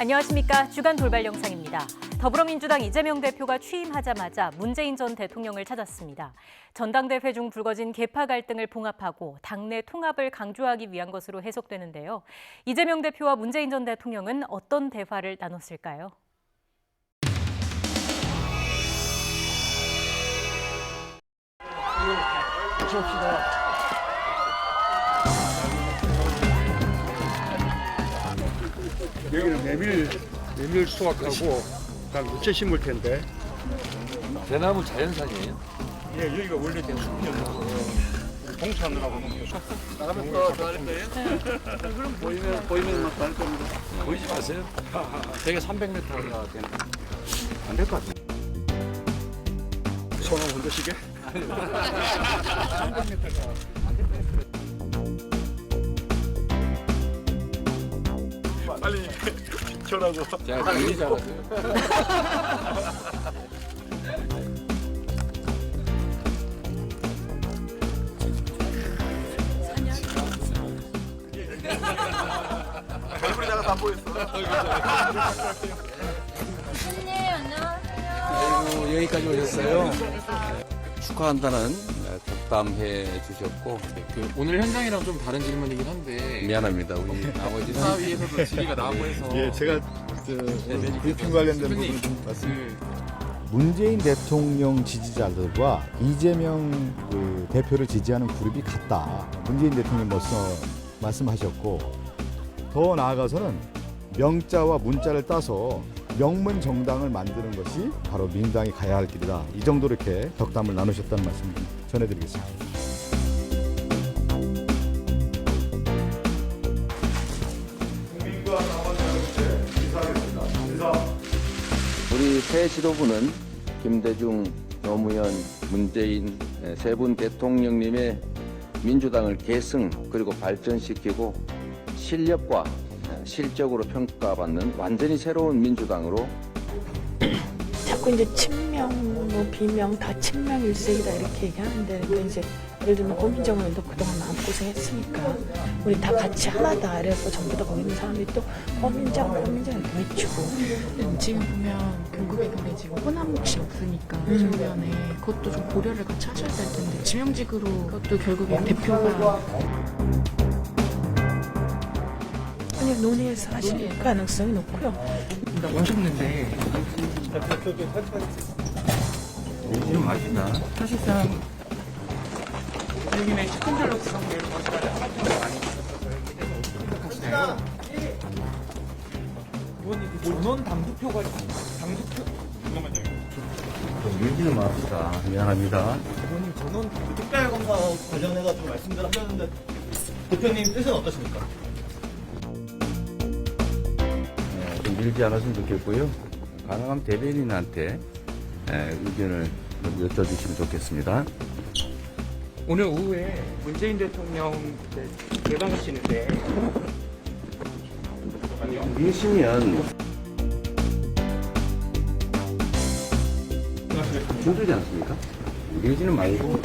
안녕하십니까. 주간 돌발 영상입니다. 더불어민주당 이재명 대표가 취임하자마자 문재인 전 대통령을 찾았습니다. 전당대회 중 불거진 계파 갈등을 봉합하고 당내 통합을 강조하기 위한 것으로 해석되는데요. 이재명 대표와 문재인 전 대통령은 어떤 대화를 나눴을까요? 여기는 메밀 수확하고 다 무채 심을 텐데. 대나무 자연산이에요? 예, 여기가 원래 숲이었고 공사하느라고 나가면 더 할 거예요? 그럼 보이면 막 할 겁니다. 보이지 마세요. 되게 300m가 되는. 안 될 것 같은데. 손을 흔드시게? 300m가 빨리 비켜라고. 제가 괜히 잡았어요. 얼굴이 작아서 안 보였어. 선생님 안녕하세요. 아이고, 여기까지 오셨어요. 축하한다는 덕담해 주셨고 오늘 현장이랑 좀 다른 질문이긴 한데 미안합니다. 우리 아버지 사위에서도 질의가 나오고 해서 예, 제가 브리핑 관련된 부분 좀 말씀. 문재인 대통령 지지자들과 이재명 대표를 지지하는 그룹이 같다. 문재인 대통령이 말씀하셨고, 더 나아가서는 명자와 문자를 따서 명문 정당을 만드는 것이 바로 민주당이 가야 할 길이다. 이 정도로 이렇게 덕담을 나누셨다는 말씀 전해드리겠습니다. 국민과 당원 여러분께 인사하겠습니다. 인사. 우리 새 지도부는 김대중, 노무현, 문재인 세 분 대통령님의 민주당을 계승 그리고 발전시키고 실력과 실적으로 평가받는 완전히 새로운 민주당으로 자꾸 이제 친명, 뭐 비명 다 친명 일색이다 이렇게 얘기하는데 또 이제 예를 들면 고민정원도 그동안 마음고생했으니까 우리 다 같이 하나다 이래서 전부 다 거기 있는 사람들이 또 고민정 이렇게 외치고 지금 보면 결국에 근데 지금 호남 몫이 없으니까 주변에 그것도 좀 고려를 같이 하셔야 될 텐데 지명직으로 그것도 결국에 대표가 그냥 논의해서 하실 가능성이 높고요. 오셨는데 좀 맛있다. 사실상 여기는 시큰절로 그런 게 이런 것까지 많이 생각하시나요? 의원님 전원 당대표 좀 밀지는 맙시다. 미안합니다. 의원님 전원 특별검사 관련해가지고 말씀들 하셨는데 대표님 뜻은 어떠십니까? 좀 밀지 않았으면 좋겠고요. 가능하면 대변인한테 의견을 좀 여쭤주시면 좋겠습니다. 오늘 오후에 문재인 대통령 개방하시는데 밀시면 힘들지 않습니까? 밀지는 말고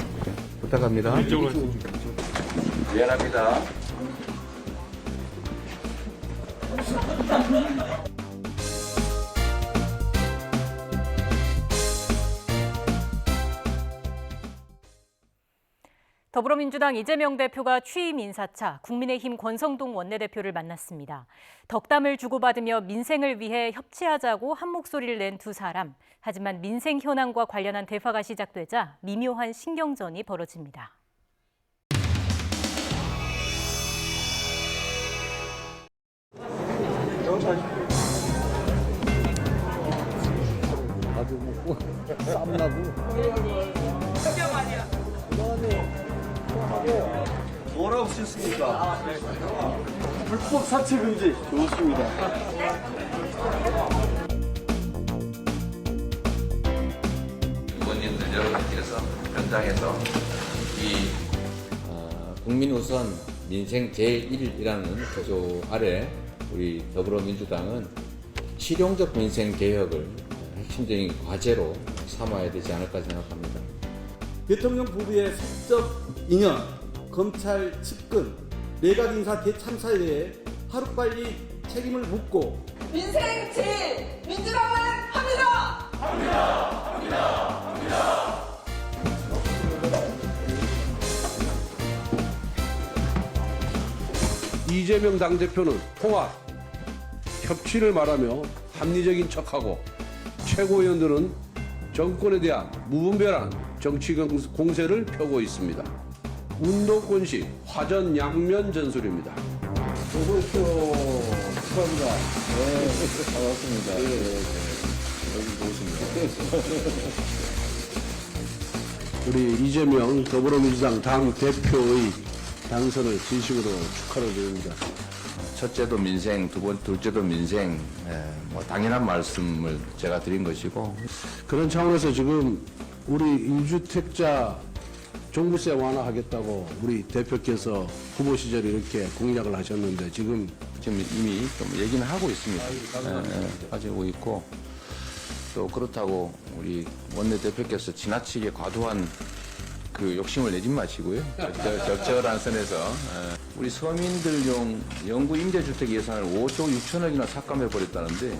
부탁합니다. 미안합니다. 더불어민주당 이재명 대표가 취임 인사차 국민의힘 권성동 원내대표를 만났습니다. 덕담을 주고받으며 민생을 위해 협치하자고 한 목소리를 낸 두 사람. 하지만 민생 현안과 관련한 대화가 시작되자 미묘한 신경전이 벌어집니다. 나도 먹고 쌈나고 뭐라고 쓰셨습니까? 불법 사채 금지 좋습니다. 의원님들 여러분께서 현장에서 이 국민 우선 민생 제1이라는 구조 아래 우리 더불어민주당은 실용적 민생 개혁을 핵심적인 과제로 삼아야 되지 않을까 생각합니다. 대통령 부부의 사적 인연, 검찰 측근, 내각 인사 대참사에 대해 하루빨리 책임을 묻고 민생 제일 민주당은 합니다. 이재명 당대표는 통합, 협치를 말하며 합리적인 척하고 최고위원들은 정권에 대한 무분별한 정치 공세를 펴고 있습니다. 운동권시 화전양면 전술입니다. 축하합니다. 네, 반갑습니다. 우리 이재명 더불어민주당 당 대표의 당선을 진심으로 축하를 드립니다. 첫째도 민생, 둘째도 민생, 뭐 당연한 말씀을 제가 드린 것이고 그런 차원에서 지금 우리 1주택자 종부세 완화하겠다고 우리 대표께서 후보 시절에 이렇게 공약을 하셨는데 지금 이미 좀 얘기는 하고 있습니다. 가지고 있고 또 그렇다고 우리 원내대표께서 지나치게 과도한 그 욕심을 내지 마시고요. 적절한 선에서 우리 서민들용 영구 임대주택 예산을 5조 6천억이나 삭감해 버렸다는데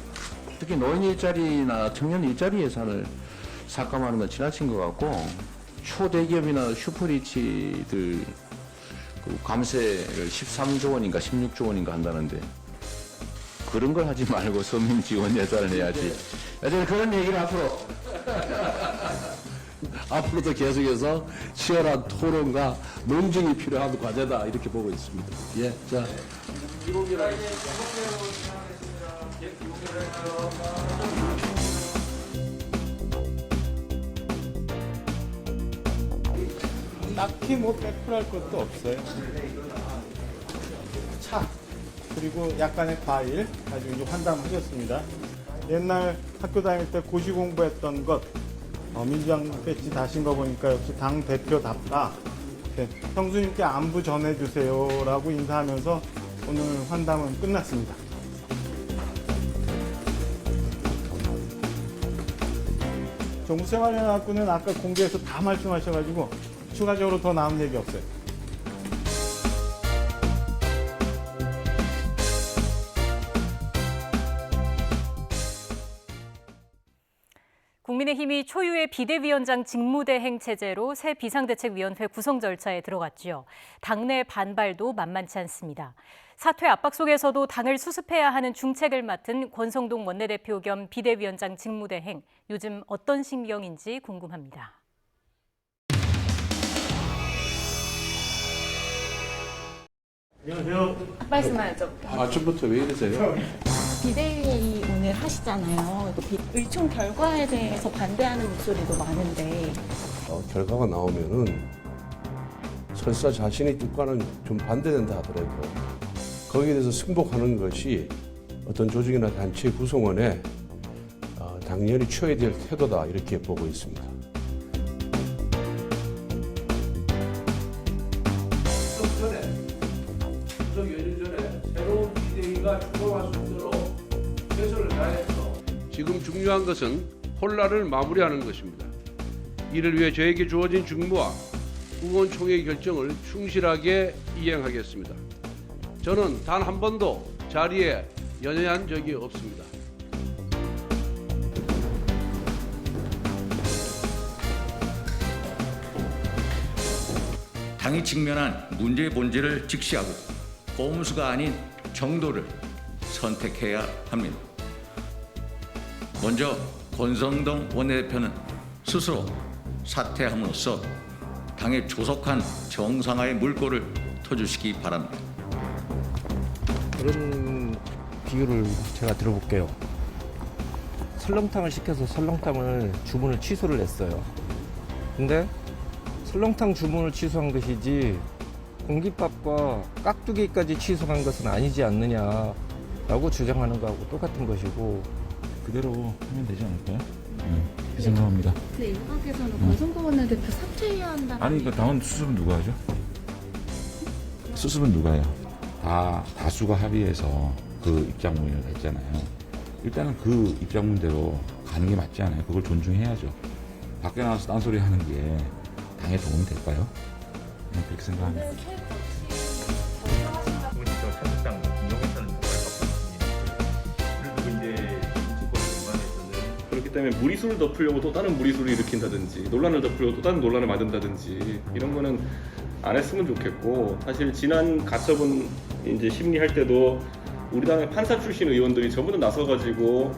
특히 노인 일자리나 청년 일자리 예산을 삭감하는 건 지나친 것 같고 초대기업이나 슈퍼리치들 그 감세를 13조 원인가 16조 원인가 한다는데 그런 걸 하지 말고 서민 지원 예산을 내야지. 여튼 그런 얘기를 앞으로도 계속해서 치열한 토론과 논쟁이 필요한 과제다 이렇게 보고 있습니다. 예, 자. 딱히 뭐 베풀할 것도 없어요. 차 그리고 약간의 과일 가지고 이제 환담하셨습니다. 옛날 학교 다닐 때 고시 공부했던 것 민주당 배지 다신 거 보니까 역시 당 대표답다. 형수님께 안부 전해주세요라고 인사하면서 오늘 환담은 끝났습니다. 정부생활연합군은 아까 공개해서 다 말씀하셔가지고 추가적으로 더 나온 얘기 없어요. 국민의힘이 초유의 비대위원장 직무대행 체제로 새 비상대책위원회 구성 절차에 들어갔지요. 당내 반발도 만만치 않습니다. 사퇴 압박 속에서도 당을 수습해야 하는 중책을 맡은 권성동 원내대표 겸 비대위원장 직무대행, 요즘 어떤 심경인지 궁금합니다. 안녕하세요. 말씀하죠. 아침부터 왜 이러세요? 비대위 오늘 하시잖아요. 의총 결과에 대해서 반대하는 목소리도 많은데 결과가 나오면은 설사 자신의 주가는 좀 반대된다 하더라도 거기에 대해서 승복하는 것이 어떤 조직이나 단체 구성원의 당연히 취해야 될 태도다 이렇게 보고 있습니다. 추석 연휴 전에 새로운 비대위가 출범할 수 있도록 최선을 다해서 지금 중요한 것은 혼란을 마무리하는 것입니다. 이를 위해 저에게 주어진 직무와 의원총회의 결정을 충실하게 이행하겠습니다. 저는 단 한 번도 자리에 연연한 적이 없습니다. 당이 직면한 문제의 본질을 직시하고 꼼수가 아닌 정도를 선택해야 합니다. 먼저 권성동 원내대표는 스스로 사퇴함으로써 당의 조속한 정상화의 물꼬를 터주시기 바랍니다. 그런 비유를 제가 들어볼게요. 설렁탕을 시켜서 설렁탕을 주문을 취소를 했어요. 근데 설렁탕 주문을 취소한 것이지 공깃밥과 깍두기까지 취소한 것은 아니지 않느냐라고 주장하는 거하고 똑같은 것이고 그대로 하면 되지 않을까요? 그렇게 생각합니다. 근데 일각에서는 권성동 원내대표 사퇴해야 한다는 아니, 그러니까 당원 수습은 누가 하죠? 수습은 누가 해요? 다수가 합의해서 그 입장문을 냈잖아요. 일단은 그 입장문대로 가는 게 맞지 않아요? 그걸 존중해야죠. 밖에 나와서 딴소리 하는 게 당에 도움이 될까요? 그렇게 생각합니다. 때문에 무리수를 덮으려고 또 다른 무리수를 일으킨다든지 논란을 덮으려고 또 다른 논란을 만든다든지 이런 거는 안 했으면 좋겠고, 사실 지난 가처분 이제 심리할 때도 우리 당의 판사 출신 의원들이 전부 다 나서가지고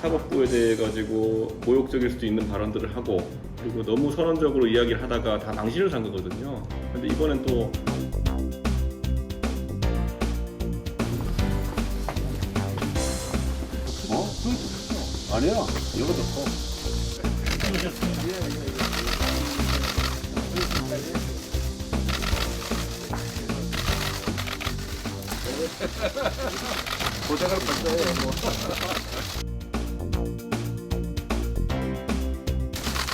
사법부에 대해 가지고 모욕적일 수도 있는 발언들을 하고, 그리고 너무 선언적으로 이야기를 하다가 다 망신을 산 거거든요. 근데 이번엔 또 아니야, 이거도 커. 고생을 받아요.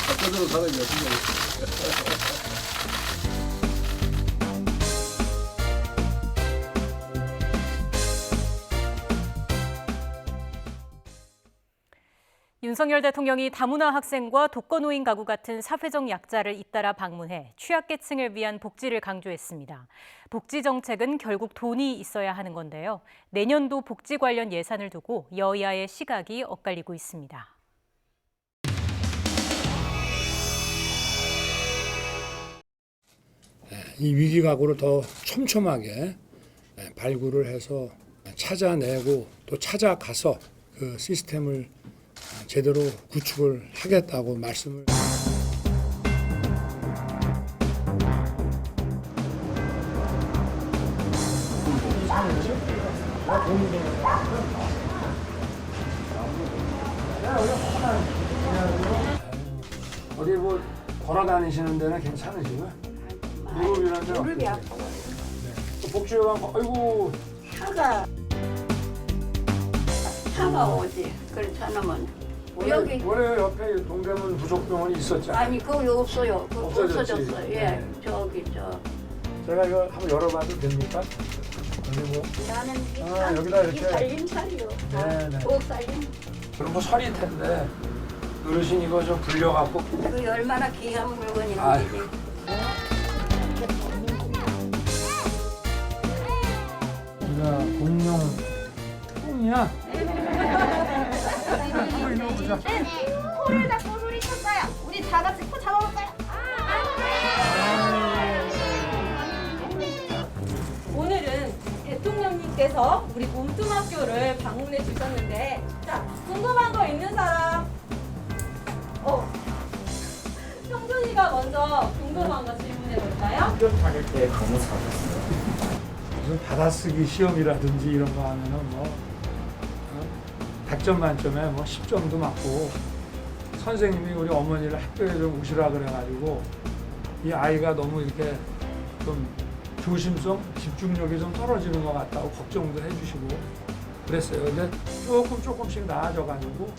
바꿔주는 사람이 없으면. 윤석열 대통령이 다문화 학생과 독거노인 가구 같은 사회적 약자를 잇따라 방문해 취약계층을 위한 복지를 강조했습니다. 복지 정책은 결국 돈이 있어야 하는 건데요. 내년도 복지 관련 예산을 두고 여야의 시각이 엇갈리고 있습니다. 이 위기 가구를 더 촘촘하게 발굴을 해서 찾아내고 또 찾아가서 그 시스템을 제대로 구축을 하겠다고 말씀을. 어디 뭐 걸어 다니시는 데는 괜찮으시고요? 무릎 이런 데는 무릎이 어때요? 복지관 아이고 차가 오지. 그렇잖아면 여기 원래 옆에 동대문 부족병원이 있었잖아요. 아니 거기 없어요. 그거 없어졌지. 없어졌어요. 예, 네. 저기 저. 제가 이거 한번 열어봐도 됩니까? 그리고 나는 여기다 이렇게. 살림살이요. 네네. 꼭 살림. 그럼 뭐 설일 텐데 어르신 이거 좀 불려갖고. 그게 얼마나 귀한 물건인지. 아이고. 우리가 공룡 똥이야. 이거 보자. 코를 잡고 소리 쳤어요. 우리 다 같이 코 잡아볼까요? 오늘은 대통령님께서 우리 몸뚱학교를 방문해 주셨는데, 자, 궁금한 거 있는 사람? 형준이가 먼저 궁금한 거 질문해 볼까요? 학교 다닐 때 너무 사셨어요. 무슨 받아쓰기 시험이라든지 이런 거 하면은 뭐 100점 만점에 뭐 10점도 맞고, 선생님이 우리 어머니를 학교에 좀 오시라 그래가지고 이 아이가 너무 이렇게 좀 조심성, 집중력이 좀 떨어지는 것 같다고 걱정도 해주시고 그랬어요. 근데 조금씩 나아져가지고.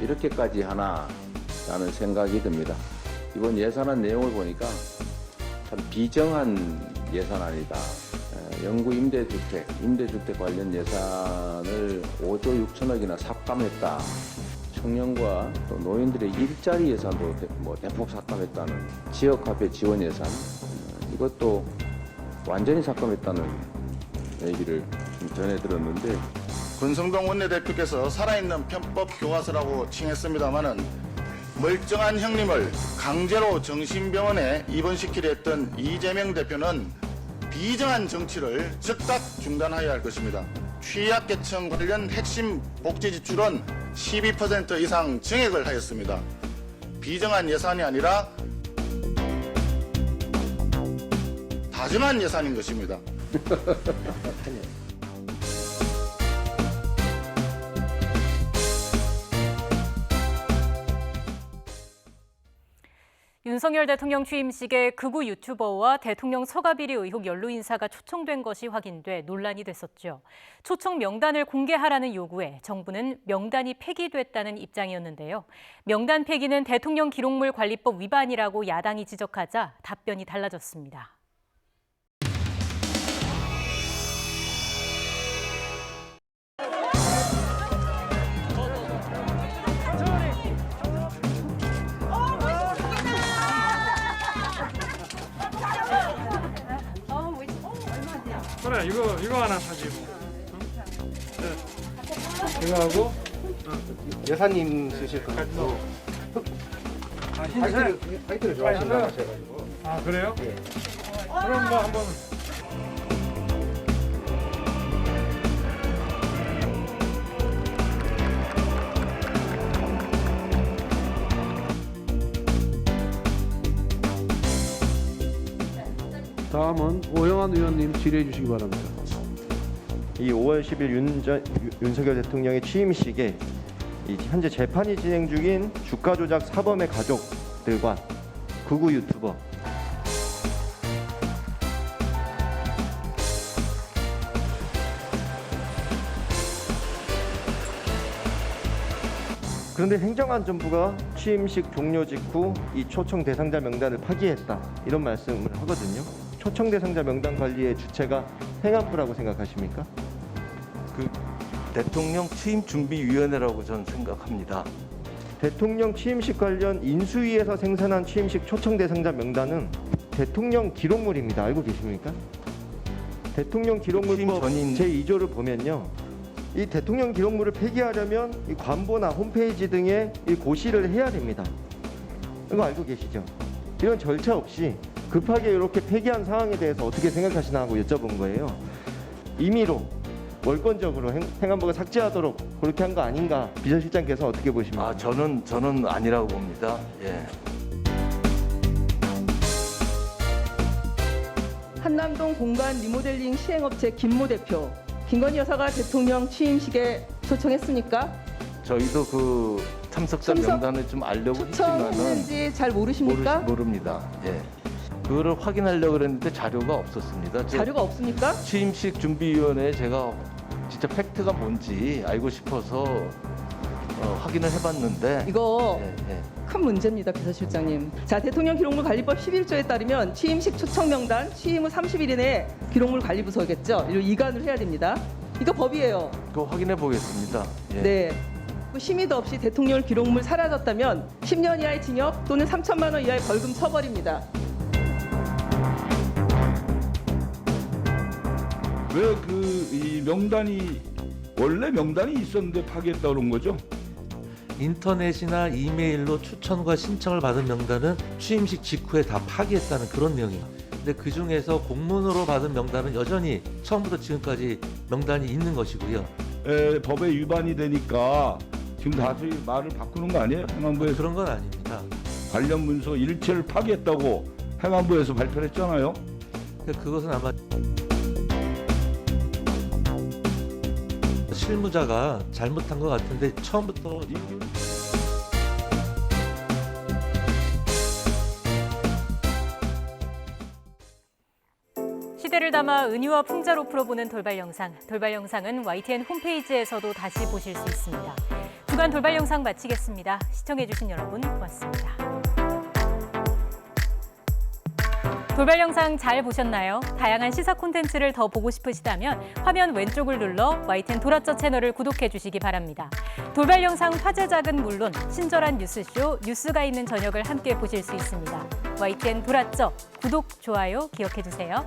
이렇게까지 하나라는 생각이 듭니다. 이번 예산안 내용을 보니까 참 비정한 예산안이다. 영구 임대주택 관련 예산을 5조 6천억이나 삭감했다. 청년과 또 노인들의 일자리 예산도 대폭 삭감했다는 지역화폐 지원 예산, 이것도 완전히 삭감했다는 얘기를 좀 전해 들었는데, 권성동 원내대표께서 살아있는 편법 교과서라고 칭했습니다마는 멀쩡한 형님을 강제로 정신병원에 입원시키려 했던 이재명 대표는 비정한 정치를 즉각 중단해야 할 것입니다. 취약계층 관련 핵심 복지 지출은 12% 이상 증액을 하였습니다. 비정한 예산이 아니라 다정한 예산인 것입니다. 윤석열 대통령 취임식에 극우 유튜버와 대통령 서가비리 의혹 연루 인사가 초청된 것이 확인돼 논란이 됐었죠. 초청 명단을 공개하라는 요구에 정부는 명단이 폐기됐다는 입장이었는데요. 명단 폐기는 대통령 기록물 관리법 위반이라고 야당이 지적하자 답변이 달라졌습니다. 그래 이거 하나 사지 뭐. 응? 네. 이거하고 여사님 쓰실 것 같고 화이트를 좋아하신다고 하셔가지고. 아 그래요? 예. 그럼 뭐 한번. 다음은 오영환 의원님 질의해 주시기 바랍니다. 이 5월 10일 윤석열 대통령의 취임식에 현재 재판이 진행 중인 주가 조작 사범의 가족들과 극우 유튜버 그런데 행정안전부가 취임식 종료 직후 이 초청 대상자 명단을 파기했다 이런 말씀을 하거든요. 초청 대상자 명단 관리의 주체가 행안부라고 생각하십니까? 대통령 취임준비위원회라고 저는 생각합니다. 대통령 취임식 관련 인수위에서 생산한 취임식 초청 대상자 명단은 대통령 기록물입니다. 알고 계십니까? 대통령 기록물법 제2조를 보면요. 이 대통령 기록물을 폐기하려면 이 관보나 홈페이지 등에 이 고시를 해야 됩니다. 이거 알고 계시죠? 이런 절차 없이 급하게 이렇게 폐기한 상황에 대해서 어떻게 생각하시나 하고 여쭤본 거예요. 임의로 월권적으로 행안부가 삭제하도록 그렇게 한 거 아닌가 비서실장께서 어떻게 보십니까? 저는 아니라고 봅니다. 예. 한남동 공간 리모델링 시행업체 김모 대표 김건희 여사가 대통령 취임식에 초청했습니까? 저희도 그 참석자 명단을 좀 알려고 했지만은 초청했는지 잘 모르십니까? 모릅니다. 예. 그거를 확인하려고 그랬는데 자료가 없었습니다. 자료가 없습니까? 취임식 준비위원회에 제가 진짜 팩트가 뭔지 알고 싶어서 확인을 해봤는데 이거 예. 큰 문제입니다, 비서실장님. 자, 대통령 기록물 관리법 11조에 따르면 취임식 초청 명단 취임 후 30일 이내에 기록물 관리부서겠죠. 이거 이관을 해야 됩니다. 이거 법이에요. 그거 확인해 보겠습니다. 예. 네. 심의도 없이 대통령 기록물 사라졌다면 10년 이하의 징역 또는 3천만 원 이하의 벌금 처벌입니다. 왜 이 명단이 원래 명단이 있었는데 파기했다 그런 거죠? 인터넷이나 이메일로 추천과 신청을 받은 명단은 취임식 직후에 다 파기했다는 그런 내용입니다. 근데 그 중에서 공문으로 받은 명단은 여전히 처음부터 지금까지 명단이 있는 것이고요. 법에 위반이 되니까 지금 다시 말을 바꾸는 거 아니에요? 행안부에서 그런 건 아닙니다. 관련 문서 일체를 파기했다고 행안부에서 발표를 했잖아요. 그것은 아마 실무자가 잘못한 것 같은데 처음부터 시대를 담아 은유와 풍자로 풀어보는 돌발 영상. 돌발 영상은 YTN 홈페이지에서도 다시 보실 수 있습니다. 주간 돌발 영상 마치겠습니다. 시청해주신 여러분 고맙습니다. 돌발 영상 잘 보셨나요? 다양한 시사 콘텐츠를 더 보고 싶으시다면 화면 왼쪽을 눌러 YTN 돌아쩌 채널을 구독해 주시기 바랍니다. 돌발 영상 화제작은 물론 친절한 뉴스쇼 뉴스가 있는 저녁을 함께 보실 수 있습니다. YTN 돌아쩌 구독, 좋아요 기억해 두세요.